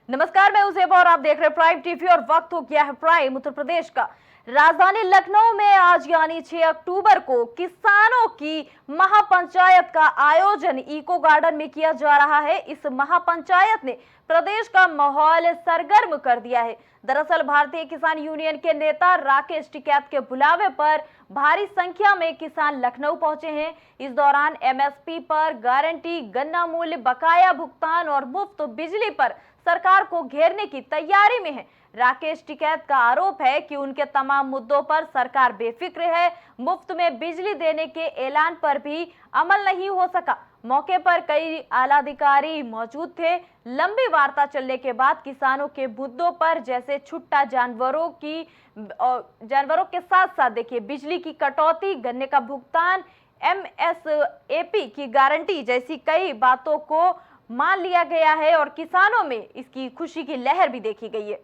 नमस्कार, मैं उजेबा और आप देख रहे हैं प्राइम टीवी और वक्त हो गया है प्राइम उत्तर प्रदेश का। राजधानी लखनऊ में आज यानी 6 अक्टूबर को किसानों की महापंचायत का आयोजन इको गार्डन में किया जा रहा है। इस महापंचायत ने प्रदेश का माहौल सरगर्म कर दिया है। दरअसल भारतीय किसान यूनियन के नेता राकेश टिकैत के बुलावे पर भारी संख्या में किसान लखनऊ पहुंचे हैं। इस दौरान एमएसपी पर गारंटी, गन्ना मूल्य बकाया भुगतान और मुफ्त बिजली पर सरकार को घेरने की तैयारी में है। राकेश टिकैत का आरोप है कि उनके तमाम मुद्दों पर सरकार बेफिक्र है। मुफ्त में बिजली देने के ऐलान पर भी अमल नहीं हो सका। मौके पर कई आलाधिकारी मौजूद थे। लंबी वार्ता चलने के बाद किसानों के मुद्दों पर, जैसे छुट्टा जानवरों के साथ साथ देखिए बिजली की कटौती, गन्ने का भुगतान, एमएसएपी की गारंटी जैसी कई बातों को मान लिया गया है और किसानों में इसकी खुशी की लहर भी देखी गई है।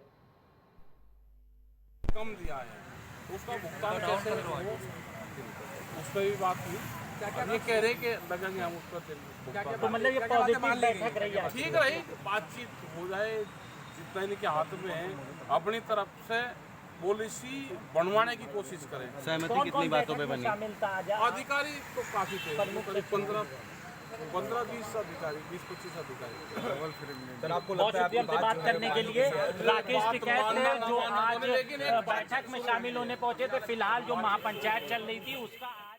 कम दिया है तो उसका भुगतान कैसे हो, उस पर भी बात हुई। ये कह रहे कि लगेंगे हम उस पर तो मतलब ये पॉजिटिव बैठक रही है, ठीक रही, बातचीत हो जाए, जितना इनके हाथ में है अपनी तरफ से पॉलिसी बनवाने की कोशिश करें। सहमति कितनी बातों पे बनी? अधिकारी तो काफी थे, करीब 15-20 अधिकारी, 20-25 अधिकारी। आपको लगता है बात करने के लिए राकेश टिकैत जो आज बैठक में शामिल होने पहुंचे थे, फिलहाल जो महापंचायत चल रही थी उसका आज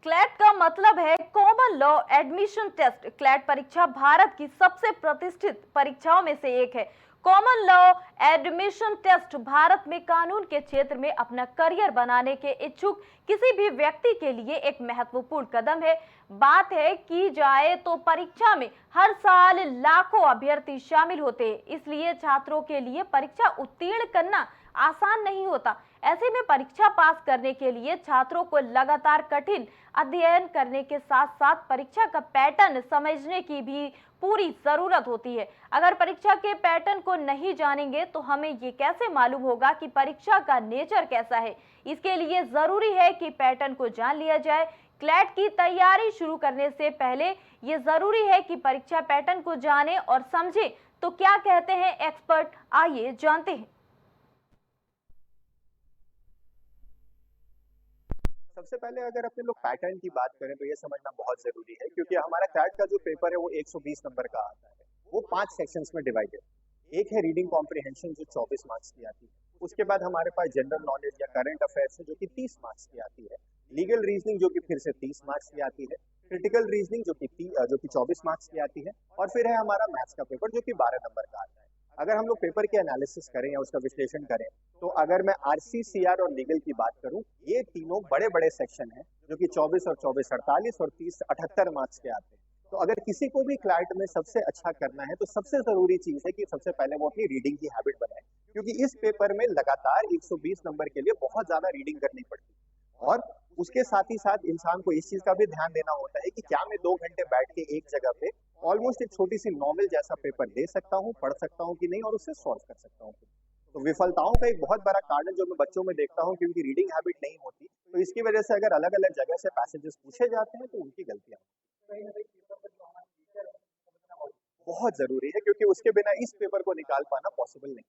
क्लैट का मतलब है common law admission test. CLAT परीक्षा भारत की सबसे प्रतिष्ठित परीक्षाओं में से एक है। Common law admission test Bharat में कानून के क्षेत्र में अपना करियर बनाने के इच्छुक किसी भी व्यक्ति के लिए एक महत्वपूर्ण कदम है। बात है की जाए तो परीक्षा में हर साल लाखों अभ्यर्थी शामिल होते हैं, इसलिए छात्रों के लिए परीक्षा उत्तीर्ण करना आसान नहीं होता। ऐसे में परीक्षा पास करने के लिए छात्रों को लगातार कठिन अध्ययन करने के साथ साथ परीक्षा का पैटर्न समझने की भी पूरी जरूरत होती है। अगर परीक्षा के पैटर्न को नहीं जानेंगे तो हमें ये कैसे मालूम होगा कि परीक्षा का नेचर कैसा है। इसके लिए जरूरी है कि पैटर्न को जान लिया जाए। क्लैट की तैयारी शुरू करने से पहले ये जरूरी है कि परीक्षा पैटर्न को जाने और समझे। तो क्या कहते हैं एक्सपर्ट, आइए जानते हैं। सबसे पहले अगर अपने लोग पैटर्न की बात करें तो ये समझना बहुत जरूरी है, क्योंकि हमारा क्लैट का जो पेपर है वो 120 नंबर का आता है। वो 5 सेक्शंस में डिवाइडेड। एक है रीडिंग कॉम्प्रिहेंशन जो 24 मार्क्स की आती है। उसके बाद हमारे पास जनरल नॉलेज या करंट अफेयर्स है जो कि 30 मार्क्स की आती है। लीगल रीजनिंग जो कि फिर से 30 मार्क्स की आती है। क्रिटिकल रीजनिंग जो कि 24 मार्क्स की आती है। और फिर है हमारा मैथ्स का पेपर जो कि 12 नंबर का आता है। अगर हम लोग पेपर की एनालिसिस करें या उसका विश्लेषण करें तो अगर मैं आरसीसीआर और लीगल की बात करूं, ये तीनों बड़े बड़े सेक्शन हैं जो कि 24 और 24 48 और 30 78 मार्क्स के आते हैं। तो अगर किसी को भी क्लैट में सबसे अच्छा करना है तो सबसे जरूरी चीज है कि सबसे पहले वो अपनी रीडिंग की हैबिट बनाए, क्योंकि इस पेपर में लगातार 120 नंबर के लिए बहुत ज्यादा रीडिंग करनी पड़ती है। और उसके साथ ही साथ इंसान को इस चीज का भी ध्यान देना होता है कि क्या मैं 2 घंटे बैठ के एक जगह पे ऑलमोस्ट एक छोटी सी नॉवेल जैसा पेपर दे सकता हूँ, पढ़ सकता हूँ कि नहीं, और उससे सॉल्व कर सकता हूँ। तो विफलताओं का एक बहुत बड़ा कारण जो मैं बच्चों में देखता हूँ कि उनकी रीडिंग हैबिट नहीं होती, तो इसकी वजह से अगर अलग अलग जगह से पैसेजेस पूछे जाते हैं तो उनकी गलतियां बहुत जरूरी है, क्योंकि उसके बिना इस पेपर को निकाल पाना पॉसिबल नहीं।